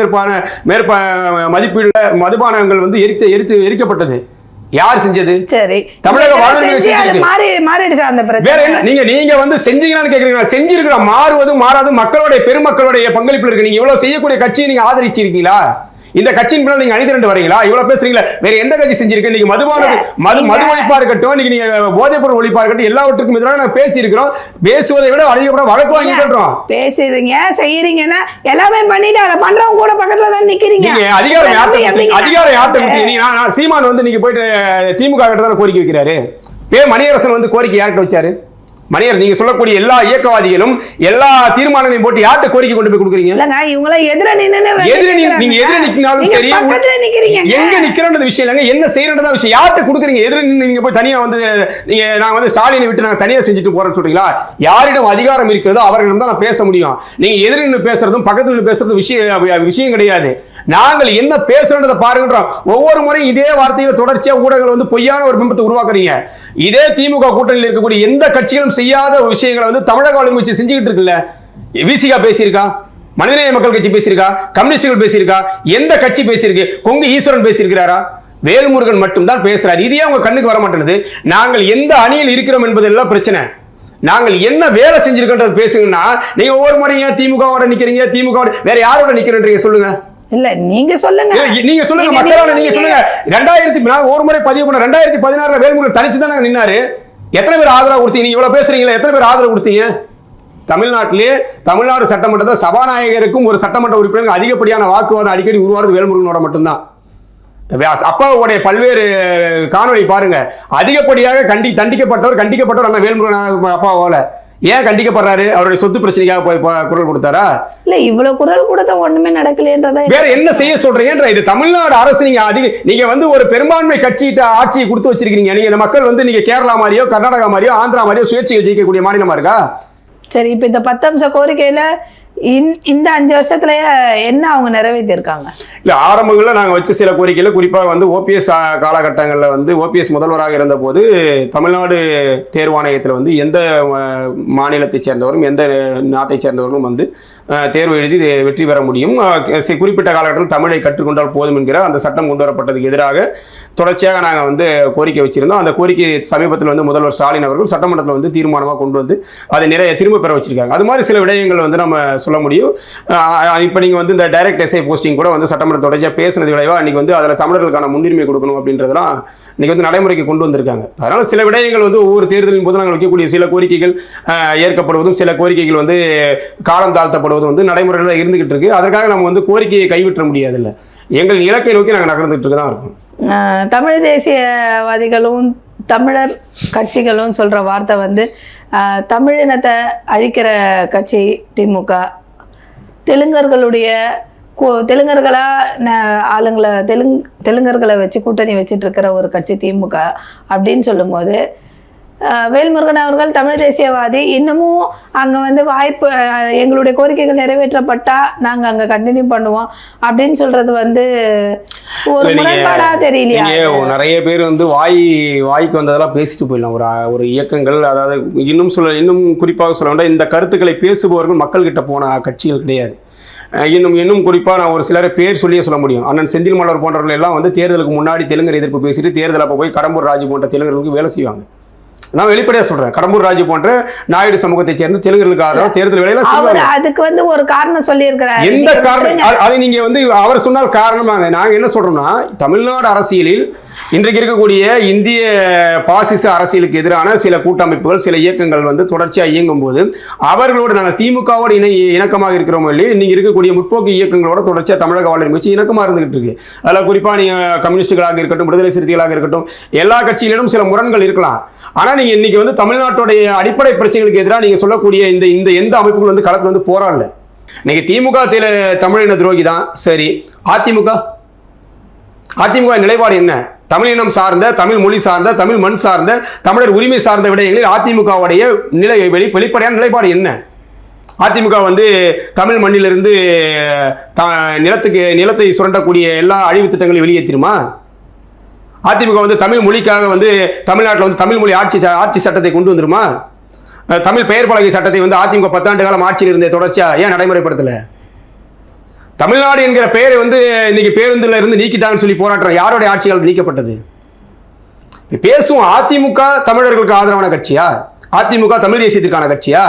மதிப்புள்ள மதுபானங்கள் வந்து எரிக்கப்பட்டது. யார் செஞ்சது? சரி, தமிழக வாழ்வுரிமை வேற என்ன? நீங்க வந்து செஞ்சீங்களான்னு கேக்குறீங்களா? செஞ்சிருக்கிற மாறுவது மாறாது மக்களுடைய பெருமக்களுடைய பங்களிப்பு இருக்கு. நீங்க இவ்வளவு செய்யக்கூடிய கட்சியை நீங்க ஆதரிச்சிருக்கீங்களா? இந்த கட்சியின் பின்னால் நீங்க அணிதிரண்டு வரீங்களா? இவ்வளவு பேசுறீங்களா? வேற எந்த கட்சி செஞ்சிருக்கு? நீங்க மது ஒழிப்பா இருக்கட்டும், நீங்க போதைப் பொருள் ஒழிப்பா இருக்கட்டும், எல்லாவற்றுக்கும் எதிராக நாங்க பேசி இருக்கிறோம். பேசுவதை விட அதிகப்பட வழக்கு வாங்கிட்டு பேசுறீங்க செய்யறீங்கன்னா எல்லாமே பண்ணிட்டு அதை பண்றவங்க கூட பக்கத்துல தான் நிக்கிறீங்க. அதிகாரம் யார்கிட்ட? சீமான் வந்து நீங்க போயிட்டு திமுக கிட்ட தான் கோரிக்கை வைக்கிறாரு. மணியரசன் வந்து கோரிக்கை யார்கிட்ட வச்சாரு? மணியர், நீங்க சொல்லக்கூடிய எல்லா இயக்கவாதிகளும் எல்லா தீர்மானங்களையும் போட்டு யார்கிட்ட கோரிக்கை கொண்டு போய் கொடுக்குறீங்க? நீங்க எதிர நிக்கினாலும் சரி, எங்க நிக்கிறன்றது விஷயம் இல்லைங்க, என்ன செய்யறதா விஷயம். யார்கிட்ட கொடுக்குறீங்க? எதிர நீங்க போய் தனியா வந்து நான் வந்து ஸ்டாலினை விட்டு நான் தனியா செஞ்சுட்டு போறேன்னு சொல்றீங்களா? யாரிடம் அதிகாரம் இருக்கிறதோ அவர்களிடம் தான் நான் பேச முடியும். நீங்க எதிர நின்று பேசுறதும் பக்கத்துல நின்று பேசுறதும் விஷயம் கிடையாது. நாங்கள் என்ன பேசுறதை பாருங்கன்றோம். ஒவ்வொரு முறையும் இதே வார்த்தையில தொடர்ச்சியா ஊடகங்கள் வந்து பொய்யான ஒரு பிம்பத்தை உருவாக்குறீங்க. இதே திமுக கூட்டணியில் இருக்கக்கூடிய எந்த கட்சிகளும் செய்யாத விஷயங்களை வந்து தமிழக வாழ்வுரிமை கட்சி செஞ்சுக்கிட்டு இருக்குல்ல. விசிகா பேசியிருக்கா? மனிதநேய மக்கள் கட்சி பேசியிருக்கா? கம்யூனிஸ்டுகள் பேசியிருக்கா? எந்த கட்சி பேசியிருக்கு? கொங்கு ஈஸ்வரன் பேசியிருக்கிறாரா? வேல்முருகன் மட்டும் தான் பேசுறாரு. இதே அவங்க கண்ணுக்கு வர மாட்டேங்குது. நாங்கள் எந்த அணியில் இருக்கிறோம் என்பதெல்லாம் பிரச்சனை. நாங்கள் என்ன வேலை செஞ்சிருக்கோன்றது பேசுங்கன்னா நீங்க ஒவ்வொரு முறையும் திமுகவோட நிக்கிறீங்க, திமுக வேற யாரோட நிக்கிறீங்க சொல்லுங்க. இல்ல நீங்க சொல்லுங்க, நீங்க சொல்லுங்க, மக்களால நீங்க சொல்லுங்க. 2000 ஒரு முறை பதிவு பண்ண 2016 வேல்முருகன் தனிச்சு தானே நின்னாரு. எத்தனை பேர் ஆதரவு கொடுத்தீங்க? நீங்க இவ்வளவு பேசுறீங்களா? எத்தனை பேர் ஆதரவு கொடுத்தீங்க? தமிழ்நாட்டிலே தமிழ்நாடு சட்டமன்றத்தில் சபாநாயகருக்கும் ஒரு சட்டமன்ற உறுப்பினருக்கு அதிகப்படியான வாக்குவாதம் அடிக்கடி உருவாறது வேல்முருகனோட மட்டும்தான். அப்பாவுடைய பல்வேறு காணொலி பாருங்க. அதிகப்படியாக கண்டிக்கப்பட்டவர் அண்ணா வேல்முருகன் அப்பாவோல. ஏன் கண்டிக்கப்படுறாரு? அவருடைய சொத்து பிரச்சனைக்காக போய் குரல் கொடுத்தாரா? இல்ல இவ்வளவு குரல் கொடுத்த ஒண்ணுமே நடக்கலன்றத வேற என்ன செய்ய சொல்றீங்க? இது தமிழ்நாடு அரசு. நீங்க வந்து ஒரு பெரும்பான்மை கட்சியிட்ட ஆட்சியை கொடுத்து வச்சிருக்கீங்க. நீங்க இந்த மக்கள் வந்து நீங்க கேரளா மாதிரியோ கர்நாடகா மாதிரியோ ஆந்திரா மாதிரியோ சுயேட்சையை ஜெயிக்கக்கூடிய மாநிலமா இருக்கா? சரி, இப்ப இந்த 10 அம்ச கோரிக்கையில இந்த 5 வருஷத்துல என்ன அவங்க நிறைவேற்றி இருக்காங்க? இல்ல ஆரம்பங்கள்ல நாங்க வச்ச சில கோரிக்கையில குறிப்பாக வந்து ஓபிஎஸ் காலகட்டங்கள்ல வந்து ஓபிஎஸ் முதல்வராக இருந்த போது தமிழ்நாடு தேர்வாணையத்தில் வந்து எந்த மாநிலத்தை சேர்ந்தவரும் எந்த நாட்டை சேர்ந்தவர்களும் வந்து தேர்வு எழுதி வெற்றி பெற முடியும். குறிப்பிட்ட காலகட்டத்தில் தமிழை கற்றுக்கொண்டால் போதும் என்கிற அந்த சட்டம் கொண்டு வரப்பட்டதுக்கு எதிராக தொடர்ச்சியாக நாங்கள் வந்து கோரிக்கை வச்சிருந்தோம். அந்த கோரிக்கை சமீபத்தில் வந்து முதல்வர் ஸ்டாலின் அவர்கள் சட்டமன்றத்தில் வந்து தீர்மானமாக கொண்டு வந்து அதை நிறைய திரும்ப பெற வச்சிருக்காங்க. அது மாதிரி சில விடயங்கள் வந்து நம்ம சொல்ல முடியும். இப்போ நீங்கள் வந்து இந்த டைரக்ட் எஸ்ஐ போஸ்டிங் கூட வந்து சட்டமன்ற தொடர்ச்சியாக பேசினது விளைவாக அன்றைக்கி வந்து அதில் தமிழர்களுக்கான முன்னுரிமை கொடுக்கணும் அப்படின்றதெல்லாம் இன்றைக்கி வந்து நடைமுறைக்கு கொண்டு வந்திருக்காங்க. அதனால் சில விடயங்கள் வந்து ஒவ்வொரு தேர்தலின் போது நாங்கள் வைக்கக்கூடிய சில கோரிக்கைகள் ஏற்கப்படுவதும் சில கோரிக்கைகள் வந்து காலம் தாழ்த்தப்படுவதும் வந்து நடைமுறையில் இருந்துகிட்டு இருக்கு. அதற்காக நம்ம வந்து கோரிக்கையை கைவிட்ட முடியாதுல்ல. எங்கள் இலக்கை நோக்கி நாங்கள் நகர்ந்துட்டு தான் இருக்கோம். தமிழ் தேசியவாதிகளும் தமிழர் கட்சிகளும் சொல்கிற வார்த்தை வந்து தமிழினத்தை அழிக்கிற கட்சி திமுக, தெலுங்கர்களா ஆளுங்களை தெலுங்கர்களை வச்சு கூட்டணி வச்சுட்டு இருக்கிற ஒரு கட்சி திமுக அப்படின்னு சொல்லும்போது, வேல்முருகன் அவர்கள் தமிழ் தேசியவாதி, இன்னமும் அங்கே வந்து வாய்ப்பு எங்களுடைய கோரிக்கைகள் நிறைவேற்றப்பட்டா நாங்கள் அங்கே கண்டினியூ பண்ணுவோம் அப்படின்னு சொல்றது வந்து ஒரு முரண்பாடா தெரியலையா? நிறைய பேர் வந்து வாய்க்கு வந்ததெல்லாம் பேசிட்டு போயிடலாம். ஒரு இயக்கங்கள், அதாவது இன்னும் குறிப்பாக சொல்ல வேண்டாம், இந்த கருத்துக்களை பேசுபவர்கள் மக்கள்கிட்ட போன கட்சிகள் கிடையாது. இன்னும் குறிப்பாக நான் ஒரு சிலரை பேர் சொல்லியே சொல்ல முடியும். அண்ணன் செந்தில் மலர் போன்றவர்கள் எல்லாம் வந்து தேர்தலுக்கு முன்னாடி தெலுங்கர் எதிர்ப்பு பேசிட்டு தேர்தல் அப்போ போய் கடம்பூர் ராஜு போன்ற தெலுங்கர்களுக்கு வேலை செய்வாங்க. நான் வெளிப்படையா சொல்றேன், கடம்பூர் ராஜு போன்ற நாயுடு சமூகத்தை சேர்ந்த தெலுங்கர்களுக்கு ஆதரவு தேர்தல் வேலையில செய்வாங்க. அதுக்கு வந்து ஒரு காரணம் சொல்லி இருக்கிறார். எந்த காரணம் அதை நீங்க வந்து அவர் சொன்னால் காரணமாக நாங்க என்ன சொல்றோம்னா, தமிழ்நாடு அரசியலில் இன்றைக்கு இருக்கக்கூடிய இந்திய பாசிச அரசியலுக்கு எதிரான சில கூட்டமைப்புகள், சில இயக்கங்கள் வந்து தொடர்ச்சியாக இயங்கும் போது அவர்களோடு நாங்கள் திமுகவோடு இணக்கமாக இருக்கிறோம் இல்லையா, இன்னைக்கு இருக்கக்கூடிய முற்போக்கு இயக்கங்களோட தொடர்ச்சியாக தமிழக வாழ்க்கை முயற்சி இணக்கமாக இருந்துகிட்டு இருக்கு. அதில் குறிப்பாக நீங்கள் கம்யூனிஸ்டுகளாக இருக்கட்டும், விடுதலை சிறுத்தைகளாக இருக்கட்டும், எல்லா கட்சிகளிலும் சில முரண்கள் இருக்கலாம். ஆனால் நீங்கள் இன்னைக்கு வந்து தமிழ்நாட்டுடைய அடிப்படை பிரச்சனைகளுக்கு எதிராக நீங்கள் சொல்லக்கூடிய இந்த எந்த அமைப்புகள் வந்து களத்தில் வந்து போராடல. இன்னைக்கு திமுக தமிழின துரோகி தான், சரி. அதிமுக நிலைப்பாடு என்ன? தமிழினம் சார்ந்த, தமிழ் மொழி சார்ந்த, தமிழ் மண் சார்ந்த, தமிழர் உரிமை சார்ந்த விடயங்களில் அதிமுகவுடைய வெளிப்படையான நிலைப்பாடு என்ன? அதிமுக வந்து தமிழ் மண்ணிலிருந்து நிலத்தை சுரண்டக்கூடிய எல்லா அழிவு திட்டங்களையும் வெளியேற்றிருமா? அதிமுக வந்து தமிழ் மொழிக்காக வந்து தமிழ்நாட்டில் வந்து தமிழ் மொழி ஆட்சி சட்டத்தை கொண்டு வந்துருமா? தமிழ் பெயர் பலகை சட்டத்தை வந்து அதிமுக 10 ஆண்டு காலம் ஆட்சியில் இருந்த தொடர்ச்சியா ஏன் நடைமுறைப்படுத்தல? தமிழ்நாடு என்கிற பெயரை வந்து இன்னைக்கு பேருந்துல இருந்து நீக்கிட்டாங்கன்னு சொல்லி போராட்டம் யாருடைய ஆட்சியால் நீக்கப்பட்டது? பேசுவோம். அதிமுக தமிழர்களுக்கு ஆதரவான கட்சியா? அதிமுக தமிழ் தேசியத்திற்கான கட்சியா?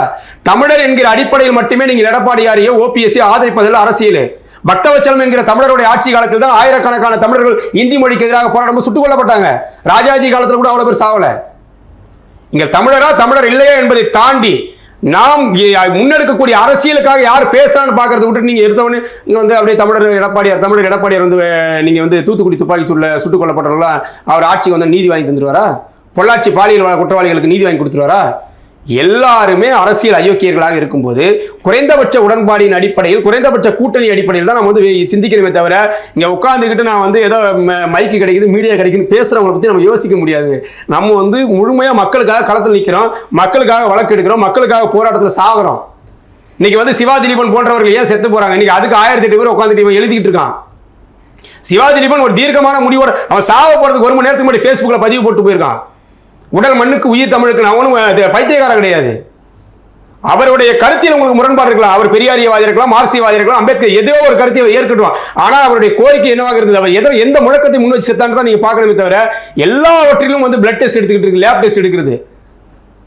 தமிழர் என்கிற அடிப்படையில் மட்டுமே நீங்கள் எடப்பாடியாரையோ ஓபிஎஸ்ஐ ஆதரிப்பதில் அரசியல். பக்தவச்சலம் என்கிற தமிழருடைய ஆட்சி காலத்தில் தான் ஆயிரக்கணக்கான தமிழர்கள் இந்தி மொழிக்கு எதிராக போராட்டம் சுட்டுக் கொல்லப்பட்டாங்க. ராஜாஜி காலத்தில் கூட அவ்வளவு பேர் சாவல. இங்க தமிழர் இல்லையா என்பதை தாண்டி நாம் முன்னெடுக்கக்கூடிய அரசியலுக்காக யார் பேசுறான்னு பாக்குறத விட்டு நீங்க எடுத்தவொடனே இங்க வந்து அப்படியே தமிழர் எடப்பாடியார் வந்து நீங்க வந்து தூத்துக்குடி துப்பாக்கி சுட்டுக் கொல்லப்பட்டவங்களா அவர் ஆட்சிக்கு வந்து நீதி வாங்கி தந்துருவாரா? பொள்ளாச்சி பாலியல் குற்றவாளிகளுக்கு நீதி வாங்கி கொடுத்துருவாரா? எல்லாருமே அரசியல் அயோக்கியர்களாக இருக்கும்போது குறைந்தபட்ச உடன்பாடின் அடிப்படையில், குறைந்தபட்ச கூட்டணி அடிப்படையில் தான் நம்ம வந்து சிந்திக்கிறோமே தவிர இங்க உட்காந்துக்கிட்டு நான் வந்து ஏதோ மைக்கு கிடைக்குது, மீடியா கிடைக்குதுன்னு பேசுறவங்களை பத்தி நம்ம யோசிக்க முடியாது. நம்ம வந்து முழுமையா மக்களுக்காக களத்தில் நிற்கிறோம், மக்களுக்காக வழக்கு எடுக்கிறோம், மக்களுக்காக போராட்டத்தில் சாகுறோம். இன்னைக்கு வந்து சிவா திலீபன் போன்றவர்கள் ஏன் செத்து போறாங்க? இன்னைக்கு அதுக்கு 1008 பேர் உட்காந்துட்டு இவன் எழுதிக்கிட்டு இருக்கான். சிவா திலீபன் ஒரு தீர்க்கமான முடிவோட அவன் சாவ போறதுக்கு 1 மணி நேரத்துக்கு முன்னாடி ஃபேஸ்புக்ல பதிவு போட்டு போயிருக்கான். உடல் மண்ணுக்கு உயிர் தமிழுக்கு. அவனும் பைத்தியக்காரன் கிடையாது. அவருடைய கருத்தில் உங்களுக்கு முரண்பாடு இருக்கலாம். அவர் பெரியாரியவாதி இருக்கலாம், மார்க்சியவாதி இருக்கலாம், அம்பேத்கர் ஏதோ ஒரு கருத்தை ஏற்கட்டும். ஆனால் அவருடைய கோரிக்கை என்னவாக இருந்தது? அவர் எந்த முழக்கத்தை முன் வச்சு செத்தான்னு தான் நீங்க பார்க்கணுமே தவிர எல்லாவற்றிலும் வந்து பிளட் டெஸ்ட் எடுத்துக்கிட்டு இருக்கு, லேப் டெஸ்ட் எடுக்கிறது,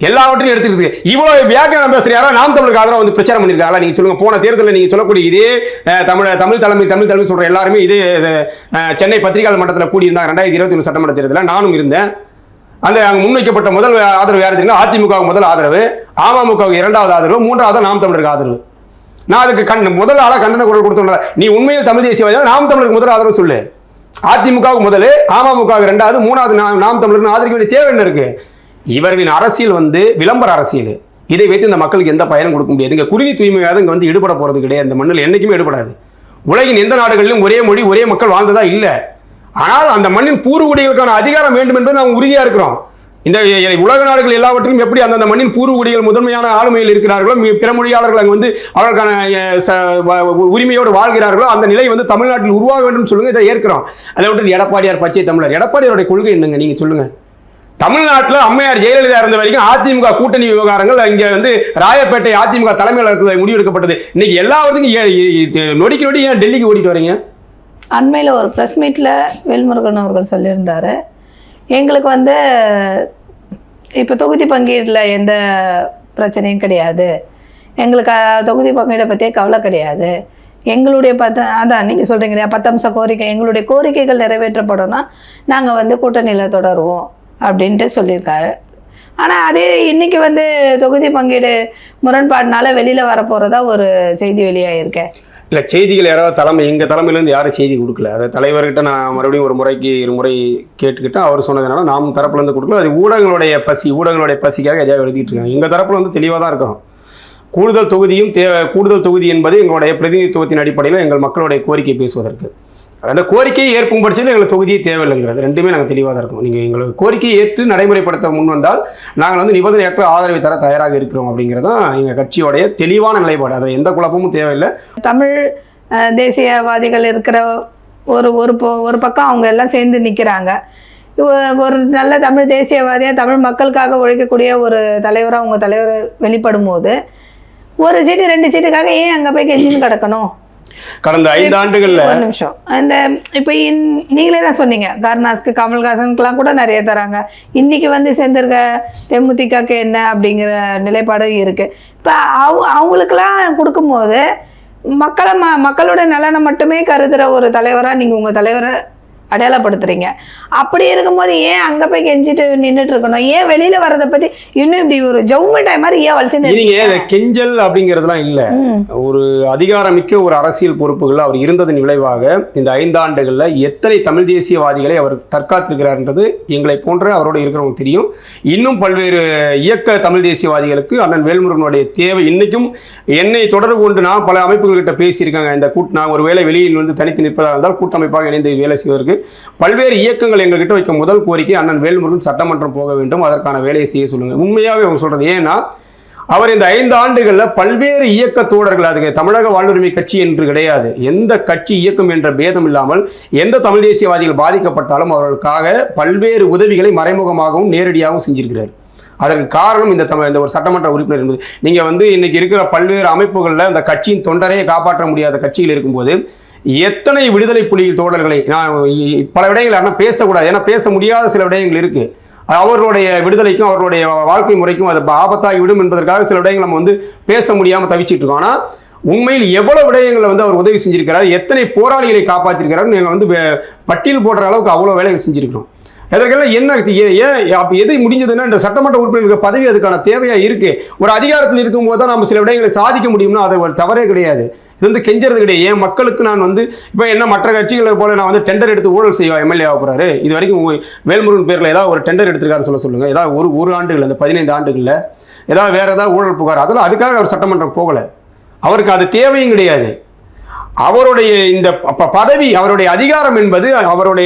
எல்லாவற்றையும் எடுத்துக்கிட்டு இருக்கு. இவ்வளவு வியாக்கியானம் பேசுற யாரா நாம் தமிழுக்கு ஆதரவு வந்து பிரச்சாரம் பண்ணிருக்காங்களா? நீங்க சொல்லுங்க. போன தேர்தலில் நீங்க சொல்லக்கூடிய இதே தமிழ் தலைமை சொல்ற எல்லாருமே இதே சென்னை பத்திரிகையாளர் மன்றத்தில் கூடியிருந்தாங்க 2021 சட்டமன்ற தேர்தலில். நானும் இருந்தேன். அந்த அங்கே முன்வைக்கப்பட்ட முதல் ஆதரவு யாரு தெரியுங்களா? அதிமுக முதல் ஆதரவு, அமமுக 2வது ஆதரவு, 3வது நாம் தமிழருக்கு ஆதரவு. நான் அதுக்கு முதல் ஆளா கண்டன குரல் கொடுத்தோம்ல. நீ உண்மையில் தமிழ் தேசியவாதி, நாம் தமிழருக்கு முதல் ஆதரவு சொல்லு. அதிமுகவுக்கு முதல், அமமுக 2வது, 3வது நாம் தமிழருக்கு ஆதரிக்க வேண்டிய தேவை என்ன இருக்கு? இவர்களின் அரசியல் வந்து விளம்பர அரசியல். இதை வைத்து இந்த மக்களுக்கு எந்த பயனும் கொடுக்க முடியாது. இங்க குருதி தூய்மையாவது இங்க வந்து ஈடுபட போறது கிடையாது. இந்த மண்ணில் என்னைக்குமே ஈடுபடாது. உலகின் எந்த நாடுகளிலும் ஒரே மொழி, ஒரே மக்கள் வாழ்ந்ததா இல்லை. ஆனால் அந்த மண்ணின் பூர்வகுடிகளுக்கான அதிகாரம் வேண்டும் என்பது நாம் உறுதியா இருக்கிறோம். இந்த உலக நாடுகள் எல்லாவற்றையும் எப்படி அந்த மண்ணின் பூர்வகுடிகள் முதன்மையான ஆளுமையில் இருக்கிறார்களோ, பிற மொழியாளர்கள் அங்கே வந்து அவர்களுக்கான உரிமையோடு வாழ்கிறார்களோ, அந்த நிலை வந்து தமிழ்நாட்டில் உருவாக வேண்டும் சொல்லுங்க. இதை ஏற்கிறோம். அதை விட்டு எடப்பாடியார் பச்சை தமிழர். எடப்பாடியாருடைய கொள்கை என்னங்க? நீங்க சொல்லுங்க. தமிழ்நாட்டில் அம்மையார் ஜெயலலிதா இருந்த வரைக்கும் அதிமுக கூட்டணி விவகாரங்கள் இங்க வந்து ராயப்பேட்டை அதிமுக தலைமையில் முடிவெடுக்கப்பட்டது. இன்னைக்கு எல்லாவற்றுக்கும் நொடிக்கு நொடி ஏன் டெல்லிக்கு ஓடிட்டு வரீங்க? அண்மையில் ஒரு ப்ரெஸ் மீட்டில் வேல்முருகன் அவர்கள் சொல்லியிருந்தாரு, எங்களுக்கு வந்து இப்போ தொகுதி பங்கீட்டில் எந்த பிரச்சனையும் கிடையாது, எங்களுக்கு தொகுதி பங்கீடை பற்றியே கவலை கிடையாது. எங்களுடைய அதான் நீங்கள் சொல்கிறீங்க இல்லையா 10 அம்ச கோரிக்கை, எங்களுடைய கோரிக்கைகள் நிறைவேற்றப்படும்னா நாங்கள் வந்து கூட்டணியில் தொடருவோம் அப்படின்ட்டு சொல்லியிருக்காரு. ஆனால் அதே இன்றைக்கி வந்து தொகுதி பங்கீடு முரண்பாடுனால வெளியில் வரப்போகிறதா ஒரு செய்தி வெளியாகிருக்கேன். இல்லை, செய்திகள் யாராவது எங்கள் தலைமையிலேருந்து யாரும் செய்தி கொடுக்கல. அதை தலைவர்கிட்ட நான் மறுபடியும் ஒரு முறைக்கு 2 முறை கேட்டுக்கிட்டேன். அவர் சொன்னதுனால நாம் தரப்புலேருந்து கொடுக்கல. அது ஊடகங்களுடைய பசிக்காக எதையாவது எழுதிட்டு இருக்காங்க. எங்கள் தரப்பில் வந்து தெளிவாக தான் இருக்கிறோம். கூடுதல் தொகுதி என்பது எங்களுடைய பிரதிநிதித்துவத்தின் அடிப்படையில் எங்கள் மக்களுடைய கோரிக்கை பேசுவதற்கு. அந்த கோரிக்கையை ஏற்கும் பட்சத்தில் எங்களுக்கு தொகுதியே தேவையில்லைங்கிறது ரெண்டுமே நாங்கள் தெளிவாக தான் இருக்கோம். நீங்கள் எங்களுக்கு கோரிக்கையை ஏற்று நடைமுறைப்படுத்த முன் வந்தால் நாங்கள் வந்து நிபந்தனையற்ற ஆதரவை தர தயாராக இருக்கிறோம் அப்படிங்கிறது தான் எங்கள் கட்சியோடைய தெளிவான நிலைப்பாடு. அதில் எந்த குழப்பமும் தேவையில்லை. தமிழ் தேசியவாதிகள் இருக்கிற ஒரு பக்கம் அவங்க எல்லாம் சேர்ந்து நிற்கிறாங்க. ஒரு நல்ல தமிழ் தேசியவாதியாக தமிழ் மக்களுக்காக உழைக்கக்கூடிய ஒரு தலைவராக உங்கள் தலைவர் வெளிப்படும் போது ஒரு சீட்டு 2 சீட்டுக்காக ஏன் அங்கே போய் கெஞ்சின்னு கிடக்கணும்? கடந்த 5 ஆண்டுகள்ல ஒரு நிமிஷம், இந்த இப்போ நீங்களே தான் சொன்னீங்க கருணாஸ்க்கு கமல்ஹாசனுக்குலாம் கூட நிறைய தராங்க. இன்னைக்கு வந்து சேர்ந்திருக்க தேமுதிகக்கு என்ன அப்படிங்கிற நிலைப்பாடும் இருக்கு. இப்போ அவங்களுக்கெல்லாம் கொடுக்கும்போது மக்களோட நலனை மட்டுமே கருதுகிற ஒரு தலைவராக நீங்கள் உங்கள் தலைவரை அடையாளப்படுத்துறீங்க. அப்படி இருக்கும்போது ஏன் அங்கே போய் கெஞ்சிட்டு நின்றுட்டு இருக்கணும்? ஏன் வெளியில வர்றதை பத்தி இன்னும் இப்படி ஒரு ஜவுமிட்டாய் மாதிரி ஏன் வலிச்சு கெஞ்சல் அப்படிங்கிறதுலாம் இல்லை. ஒரு அதிகாரமிக்க ஒரு அரசியல் பொறுப்புகள் அவர் இருந்ததன் விளைவாக இந்த 5 ஆண்டுகள்ல எத்தனை தமிழ் தேசியவாதிகளை அவர் தற்காத்திருக்கிறார்ன்றது எங்களை போன்ற அவரோட இருக்கிறவங்க தெரியும். இன்னும் பல்வேறு இயக்க தமிழ் தேசியவாதிகளுக்கு அண்ணன் வேல்முருகனுடைய தேவை இன்னைக்கும் என்னை தொடர்பு கொண்டு நான் பல அமைப்புகள்கிட்ட பேசியிருக்காங்க. இந்த நான் ஒரு வேளை வெளியில் வந்து தனித்து நிற்பதாக இருந்தால் கூட்டமைப்பாக இணைந்து வேலை செய்வதற்கு பல்வேறு இயக்கங்கள் எங்ககிட்ட வைக்க முதல் கோரிக்கை அண்ணன் வேல்முருகன் சட்டமன்றம் போக வேண்டும், அதற்கான வேலையை செய்ய சொல்லுங்க. உண்மையாகவே அவங்க சொல்றது. ஏன்னா அவர் இந்த 5 ஆண்டுகள்ல பல்வேறு இயக்க தோழர்கள், அதுக்கு தமிழக வாழ்வுரிமை கட்சி என்று கிடையாது, எந்த கட்சி இயக்கம் என்ற பேதம் இல்லாமல் எந்த தமிழ் தேசியவாதிகள் பாதிக்கப்பட்டாலும் அவர்களுக்காக பல்வேறு உதவிகளை மறைமுகமாகவும் நேரடியாகவும் செஞ்சிருக்கிறார். அதற்கு காரணம் இந்த ஒரு சட்டமன்ற உறுப்பினர் என்பது. நீங்க வந்து இன்னைக்கு இருக்கிற பல்வேறு அமைப்புகளில் அந்த கட்சியின் தொண்டரையே காப்பாற்ற முடியாத கட்சியில் இருக்கும்போது எத்தனை விடுதலை புலிகள் தோழர்களை நான் பல விடயங்கள் ஆனால் பேசக்கூடாது, ஏன்னா பேச முடியாத சில விடயங்கள் இருக்கு. அவர்களுடைய விடுதலைக்கும் அவர்களுடைய வாழ்க்கை முறைக்கும் அது ஆபத்தாகி விடும் என்பதற்காக சில விடயங்கள் நம்ம வந்து பேச முடியாமல் தவிச்சிட்டு இருக்கோம். ஆனால் உண்மையில் எவ்வளவு விடயங்களை வந்து அவர் உதவி செஞ்சிருக்கிறார், எத்தனை போராளிகளை காப்பாற்றிருக்கிறார் நாங்கள் வந்து பட்டியல் போடுற அளவுக்கு அவ்வளோ வேலைகள் செஞ்சிருக்கிறோம். இதற்கெல்லாம் என்ன எது முடிஞ்சதுன்னா இந்த சட்டமன்ற உறுப்பினருக்கு பதவி அதுக்கான தேவையா இருக்கு. ஒரு அதிகாரத்தில் இருக்கும்போது தான் நம்ம சில விடயங்களை சாதிக்க முடியும்னா அது ஒரு தவறே கிடையாது. இது வந்து கெஞ்சறது கிடையாது. ஏன் மக்களுக்கு நான் வந்து இப்போ என்ன மற்ற கட்சிகளை போல நான் வந்து டெண்டர் எடுத்து ஊழல் செய்வா எம்எல்ஏ ஆக போறாரு. இது வரைக்கும் வேல்முருகன் பேரில் ஏதாவது ஒரு டெண்டர் எடுத்திருக்காருன்னு சொல்லுங்க. ஏதாவது ஒரு ஆண்டுகள் இந்த 15 ஆண்டுகளில் ஏதாவது வேற ஏதாவது ஊழல் புகார், அதெல்லாம் அதுக்காக அவர் சட்டமன்றம் போகலை. அவருக்கு அது தேவையும் கிடையாது. அவருடைய இந்த பதவி, அவருடைய அதிகாரம் என்பது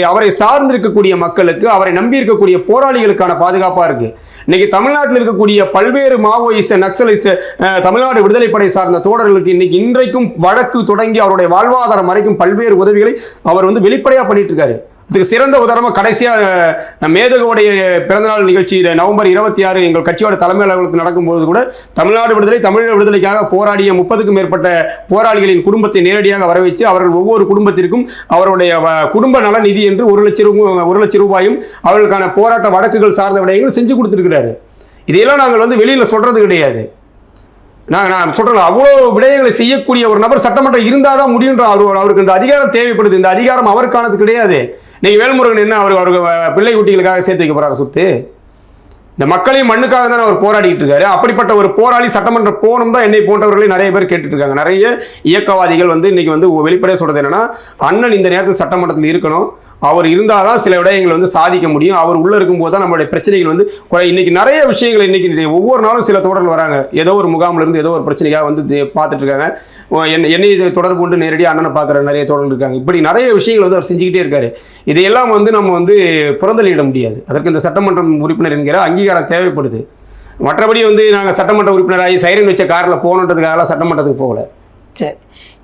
அவரை சார்ந்திருக்கக்கூடிய மக்களுக்கு, அவரை நம்பி இருக்கக்கூடிய போராளிகளுக்கான பாதுகாப்பா இருக்கு. இன்னைக்கு தமிழ்நாட்டில் இருக்கக்கூடிய பல்வேறு மாவோயிஸ்ட், நக்சலிஸ்ட், தமிழ்நாடு விடுதலை படை சார்ந்த தோழர்களுக்கு இன்றைக்கும் வழக்கு தொடங்கி அவருடைய வாழ்வாதாரம் வரைக்கும் பல்வேறு உதவிகளை அவர் வந்து வெளிப்படையா பண்ணிட்டு இருக்காரு. இதுக்கு சிறந்த உதாரணமாக கடைசியாக மேதகோடைய பிறந்தநாள் நிகழ்ச்சி நவம்பர் 26 எங்கள் கட்சியோட தலைமை அலுவலகத்தில் நடக்கும்போது கூட தமிழ்நாடு விடுதலை, தமிழக விடுதலைக்காக போராடிய 30க்கும் மேற்பட்ட போராளிகளின் குடும்பத்தை நேரடியாக வரவழைச்சு அவர்கள் ஒவ்வொரு குடும்பத்திற்கும் அவருடைய குடும்ப நல நிதி என்று 1 லட்சம் ரூபாயும் அவர்களுக்கான போராட்ட வழக்குகள் சார்ந்த விடயங்கள் செஞ்சு கொடுத்துருக்கிறாரு. இதையெல்லாம் நாங்கள் வந்து வெளியில் சொல்றது கிடையாது. நான் சொல்றேன், அவ்வளோ விடயங்களை செய்யக்கூடிய ஒரு நபர் சட்டமன்றம் இருந்தால் தான் முடியுன்ற அவருக்கு இந்த அதிகாரம் தேவைப்படுது. இந்த அதிகாரம் அவருக்கானது கிடையாது. நீங்க வேல்முருகன் என்ன அவருக்கு பிள்ளை குட்டிகளுக்காக சேர்த்து வைக்க போறாரு சொத்து? இந்த மக்களையும் மண்ணுக்காக தான் அவர் போராடிட்டு இருக்காரு. அப்படிப்பட்ட ஒரு போராளி சட்டமன்றம் போகணும் தான் என்னை போன்றவர்களே நிறைய பேர் கேட்டுட்டு இருக்காங்க. நிறைய இயக்கவாதிகள் வந்து இன்னைக்கு வந்து வெளிப்படையாக சொல்றது என்னன்னா, அண்ணன் இந்த நேரத்தில் சட்டமன்றத்தில் இருக்கணும், அவர் இருந்தால் தான் சில விடயங்கள் வந்து சாதிக்க முடியும். அவர் உள்ள இருக்கும்போது தான் நம்மளுடைய பிரச்சனைகள் வந்து இன்னைக்கு நிறைய விஷயங்கள் இன்னைக்கு ஒவ்வொரு நாளும் சில தொடர்கள் வராங்க. ஏதோ ஒரு முகாமில் இருந்து ஏதோ ஒரு பிரச்சனைக்காக வந்து பார்த்துட்டு இருக்காங்க. என்னை தொடர்பு கொண்டு நேரடியாக அண்ணனை பார்க்குற நிறைய தொடர்கள் இருக்காங்க. இப்படி நிறைய விஷயங்கள் வந்து அவர் செஞ்சுக்கிட்டே இருக்காரு. இதையெல்லாம் வந்து நம்ம வந்து புறந்தள்ளிட முடியாது. அதற்கு இந்த சட்டமன்றம் உறுப்பினர் என்கிற அங்கீகாரம் தேவைப்படுது. மற்றபடி வந்து நாங்கள் சட்டமன்ற உறுப்பினராகி சைரன் வச்ச காரில் போகணுன்றதுக்காக சட்டமன்றத்துக்கு போகல. சரி,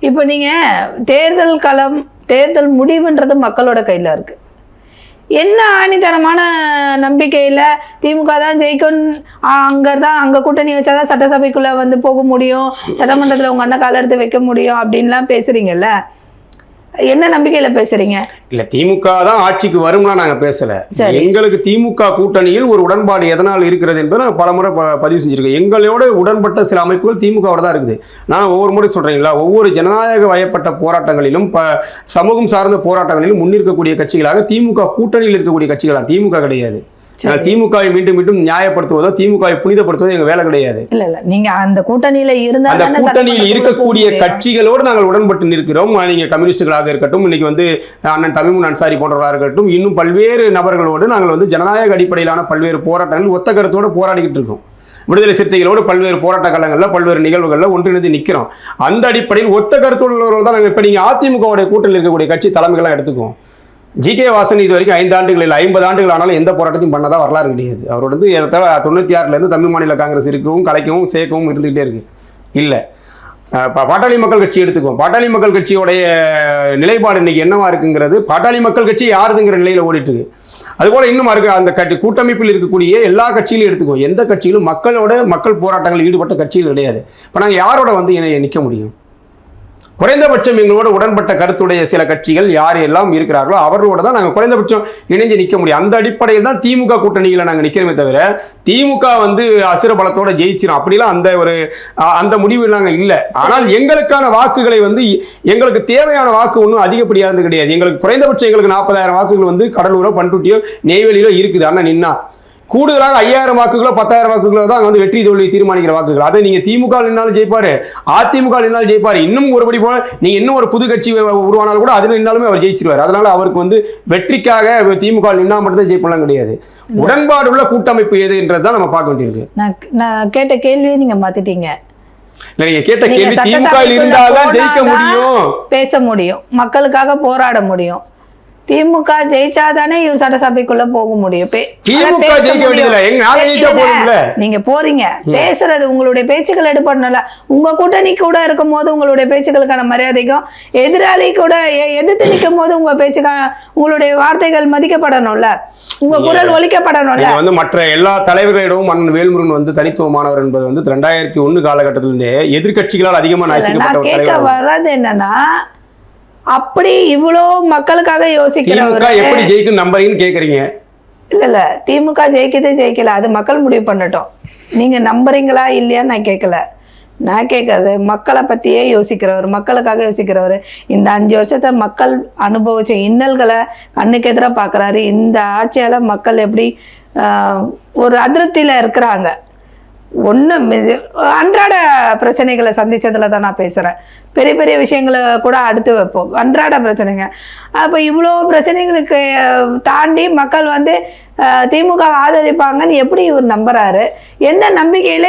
இப்போ நீங்கள் தேர்தல் முடிவுன்றது மக்களோட கையில் இருக்கு. என்ன ஆணித்தரமான நம்பிக்கையில் திமுக தான் ஜெயிக்கும், அங்கே கூட்டணி வச்சாதான் சட்டசபைக்குள்ளே வந்து போக முடியும், சட்டமன்றத்தில் உங்கள் அண்ணன் கால எடுத்து வைக்க முடியும் அப்படின்லாம் பேசுகிறீங்கல்ல. என்ன நம்பிக்கையில பேசுறீங்க? இல்ல திமுக தான் ஆட்சிக்கு வரும்னா நாங்க பேசல. எங்களுக்கு திமுக கூட்டணியில் ஒரு உடன்பாடு எதனால் இருக்கிறது என்பதை நாங்கள் பலமுறை பதிவு செஞ்சிருக்கோம். எங்களோட உடன்பட்ட சில அமைப்புகள் திமுகவோட தான் இருக்குது. நான் ஒவ்வொரு முறை சொல்றீங்களா, ஒவ்வொரு ஜனநாயக வயப்பட்ட போராட்டங்களிலும் சமூகம் சார்ந்த போராட்டங்களிலும் முன்னிற்கக்கூடிய கட்சிகளாக திமுக கூட்டணியில் இருக்கக்கூடிய கட்சிகள் தான், திமுக கிடையாது. திமுகவை மீண்டும் மீண்டும் நியாயப்படுத்துவதோ திமுகவை புனிதப்படுத்துவதோ எங்க வேலை கிடையாது. இல்ல நீங்க அந்த கூட்டணியில இருந்தா அந்த கூட்டணியில் இருக்கக்கூடிய கட்சிகளோடு நாங்கள் உடன்பட்டு நிற்கிறோம். நீங்க கம்யூனிஸ்டுகளாக இருக்கட்டும், இன்னைக்கு வந்து அண்ணன் தமிமுன் அன்சாரி போன்றவர்களாக இருக்கட்டும், இன்னும் பல்வேறு நபர்களோடு நாங்கள் வந்து ஜனநாயக அடிப்படையிலான பல்வேறு போராட்டங்கள் ஒத்த கருத்தோடு போராடிக்கிட்டு இருக்கோம். விடுதலை சிறுத்தைகளோடு பல்வேறு போராட்ட காலங்களில் பல்வேறு நிகழ்வுகளில் ஒன்றிணைந்து நிற்கிறோம். அந்த அடிப்படையில் ஒத்த கருத்தோடு உள்ளவர்கள் தான் நாங்கள் இப்போ நீங்கள் அதிமுகவுடைய கூட்டணியில் இருக்கக்கூடிய கட்சி தலைமைகளாக எடுத்துக்குவோம். ஜி.கே. வாசன் இது வரைக்கும் 5 ஆண்டுகள் இல்லை 50 ஆண்டுகள் ஆனாலும் எந்த போராட்டத்தையும் பண்ணதான் வரலாறு கிடையாது. அவர் வந்து 96 தமிழ் மாநில காங்கிரஸ் இருக்கவும் கலைக்கவும் சேர்க்கவும் இருந்துகிட்டே இருக்கு. இல்லை பாட்டாளி மக்கள் கட்சி எடுத்துக்குவோம். பாட்டாளி மக்கள் கட்சியோடைய நிலைப்பாடு இன்னைக்கு என்னவா இருக்குங்கிறது, பாட்டாளி மக்கள் கட்சி யாருதுங்கிற நிலையில ஓடிட்டு இருக்கு. அதுபோல இன்னும் இருக்கு அந்த கூட்டமைப்பில் இருக்கக்கூடிய எல்லா கட்சியிலும் எடுத்துக்குவோம். எந்த கட்சியிலும் மக்கள் போராட்டங்களில் ஈடுபட்ட கட்சியில் கிடையாது. இப்போ நாங்கள் யாரோட வந்து நிற்க முடியும்? குறைந்தபட்சம் எங்களோட உடன்பட்ட கருத்துடைய சில கட்சிகள் யார் எல்லாம் இருக்கிறார்களோ அவர்களோட தான் நாங்கள் குறைந்தபட்சம் இணைஞ்சு நிற்க முடியும். அந்த அடிப்படையில் தான் திமுக கூட்டணியில் நாங்கள் நிற்கிறோமே தவிர திமுக வந்து அசுர பலத்தோட ஜெயிச்சிடும் அப்படிலாம் அந்த முடிவு நாங்கள் இல்லை. ஆனால் எங்களுக்கான வாக்குகளை வந்து எங்களுக்கு தேவையான வாக்கு ஒன்றும் அதிகப்படியானது கிடையாது. எங்களுக்கு குறைந்தபட்சம் எங்களுக்கு 40,000 வாக்குகள் வந்து கடலூரோ பண்ருட்டியோ நெய்வேலியிலோ இருக்குது. ஆனால் நின்னா கூடுதலாக 5,000 வாக்குகளோ 10,000 வாக்குகளோ தான் வந்து வெற்றி தோல்வியை தீர்மானிக்கிற வாக்குகள். அதை நீங்க திமுக நின்னாலும் ஜெயிப்பாரு, அதிமுக நின்னாலும் ஜெயிப்பாரு. இன்னும் ஒருபடி போல நீங்க இன்னும் ஒரு புது கட்சி உருவானாலும் கூட அதுல நின்னாலுமே அவர் ஜெயிச்சிருவார். அதனால அவருக்கு வந்து வெற்றிக்காக திமுக நின்னா மட்டும்தான் ஜெயிப்பெல்லாம் கிடையாது. உடன்பாடு உள்ள கூட்டமைப்பு எதுன்றதுதான் நம்ம பார்க்க வேண்டியிருக்கு. நான் கேட்ட கேள்வியை நீங்க மாத்திட்டீங்க. நீங்க கேட்ட கேள்வி திமுக இருந்தால்தான் ஜெயிக்க முடியும், பேச முடியும், மக்களுக்காக போராட முடியும். திமுக ஜெயிச்சாதானே இவர் சட்டசபைக்குள்ள போக முடியும். நீங்க போறீங்க பேசுறது, உங்களுடைய பேச்சுக்கள் எடுப்படணும்ல. உங்க கூட்டணி கூட இருக்கும் போது உங்களுடைய பேச்சுக்களுக்கான மரியாதைக்கும், எதிராளி கூட எதிர்த்து நிற்கும் போது உங்க பேச்சுக்கான உங்களுடைய வார்த்தைகள் மதிக்கப்படணும்ல, உங்க குரல் ஒலிக்கப்படணும்ல. வந்து மற்ற எல்லா தலைவர்களிடமும் மன்னன் வேல்முருகன் வந்து தனித்துவமானவர் என்பது வந்து 2001 காலகட்டத்திலிருந்தே எதிர்கட்சிகளால் அதிகமா நான் கேட்க வர்றது என்னன்னா, அப்படி இவ்வளோ மக்களுக்காக யோசிக்கிறவங்க எப்படி ஜெயிக்கும் நம்புறீங்கன்னு கேக்குறீங்க. இல்ல திமுக ஜெயிக்கல, அது மக்கள் முடிவு பண்ணட்டும். நீங்க நம்புறீங்களா இல்லையான்னு நான் கேட்கல. நான் கேட்கறது மக்களை பத்தியே யோசிக்கிறவர், மக்களுக்காக யோசிக்கிறவர். இந்த 5 வருஷத்தை மக்கள் அனுபவிச்ச இன்னல்களை கண்ணுக்கு எதிராக பாக்குறாரு. இந்த ஆட்சியால மக்கள் எப்படி ஒரு அதிருப்தியில இருக்கிறாங்க. ஒன்றும் அன்றாட பிரச்சனைகளை சந்திச்சதுல தான் நான் பேசுகிறேன். பெரிய பெரிய விஷயங்களை கூட அடுத்து வைப்போம், அன்றாட பிரச்சனைங்க. அப்போ இவ்வளோ பிரச்சனைகளுக்கு தாண்டி மக்கள் வந்து திமுக ஆதரிப்பாங்கன்னு எப்படி இவர் நம்புறாரு? எந்த நம்பிக்கையில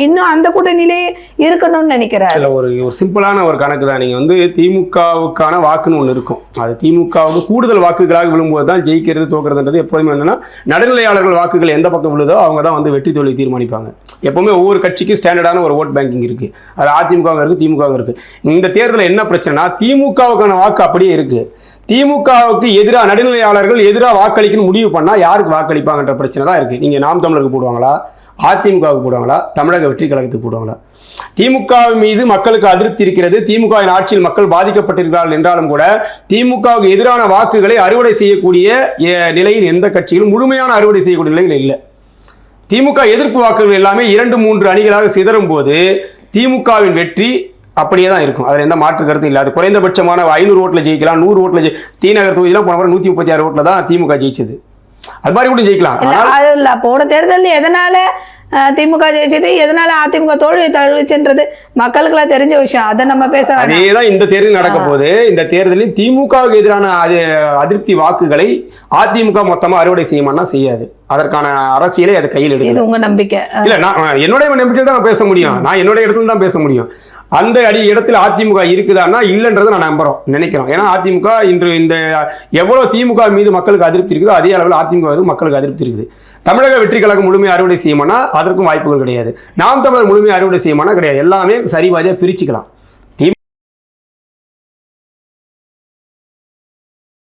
இன்னும் அந்த கூட்டணியிலே இருக்கணும்னு நினைக்கிறாரு? இல்லை, ஒரு சிம்பிளான ஒரு கணக்கு தான். நீங்கள் வந்து திமுகவுக்கான வாக்குன்னு ஒன்று இருக்கும். அது திமுகவுக்கு கூடுதல் வாக்குகளாக விழும்போது தான் ஜெயிக்கிறது தோக்குறதுன்றது எப்போதுமே என்னன்னா, நடுநிலையாளர்கள் வாக்குகள் எந்த பக்கம் விழுதோ அவங்க தான் வந்து வெற்றி தோல்வி தீர்மானிப்பாங்க. எப்பவுமே ஒவ்வொரு கட்சிக்கும் ஸ்டாண்டர்டான ஒரு ஓட் பேங்கிங் இருக்கு. அது அதிமுக இருக்கு, திமுக இருக்கு. இந்த தேர்தலில் என்ன பிரச்சனைனா, திமுகவுக்கான வாக்கு அப்படியே இருக்கு. திமுகவுக்கு எதிராக நடுநிலையாளர்கள் எதிராக வாக்களிக்கணும் முடிவு பண்ணா யாருக்கு வாக்களிப்பாங்கன்ற பிரச்சனை தான் இருக்கு. நீங்க நாம் தமிழருக்கு போடுவாங்களா, அதிமுகவுக்கு போடுவாங்களா, தமிழக வெற்றி கழகத்துக்கு போடுவாங்களா? திமுக மீது மக்களுக்கு அதிருப்தி இருக்கிறது. திமுகவின் ஆட்சியில் மக்கள் பாதிக்கப்பட்டிருக்கிறார்கள் என்றாலும் கூட திமுகவுக்கு எதிரான வாக்குகளை அறுவடை செய்யக்கூடிய நிலையில் எந்த கட்சியிலும் முழுமையான அறுவடை செய்யக்கூடிய நிலையில் இல்லை. திமுக எதிர்ப்பு வாக்குகள் எல்லாமே 2-3 அணிகளாக சிதறும் போது திமுகவின் வெற்றி அப்படியே தான் இருக்கும். அதில் எந்த மாற்று கருத்தும் இல்லை. அது குறைந்தபட்சமான 500 ஓட்டில் ஜெயிக்கலாம், 100 ஓட்டில் டி நகர் தொகுதியெல்லாம் போன 136 ஓட்டில் தான் திமுக ஜெயிச்சது. அது மாதிரி கூட ஜெயிக்கலாம். போன தேர்தல் எதனால திமுக ஜெயிச்சது, எதனால அதிமுக தோல்வி தழுவிச்சுன்றது மக்களுக்குலாம் தெரிஞ்ச விஷயம். அதை நம்ம பேச அதேதான் இந்த தேர்தல் நடக்க போது. இந்த தேர்தலில் திமுகவுக்கு எதிரான அதிருப்தி வாக்குகளை அதிமுக மொத்தமா அறுவடை செய்யுமானா செய்யாது. அதற்கான அரசியலை அதை கையில் எடுக்கும். இது உங்க நம்பிக்கை இல்ல? நான் என்னுடைய நம்பிக்கையில் தான் பேச முடியும். நான் என்னுடைய இடத்துல தான் பேச முடியும். அந்த இடத்துல அதிமுக இருக்குதான்னா இல்லைன்றதை நான் நினைக்கிறோம். ஏன்னா அதிமுக இன்று இந்த எவ்வளவு திமுக மீது மக்களுக்கு அதிருப்தி இருக்குதோ அதே அளவில் அதிமுக மக்களுக்கு அதிருப்தி இருக்குது. தமிழக வெற்றி கழகம் முழுமையை அறுவடை செய்யுமானா அதற்கும் வாய்ப்புகள் கிடையாது. நாம் தமிழர் முழுமையை அறுவடை செய்யுமானா கிடையாது. எல்லாமே சரிபாதியாக பிரிச்சுக்கலாம்.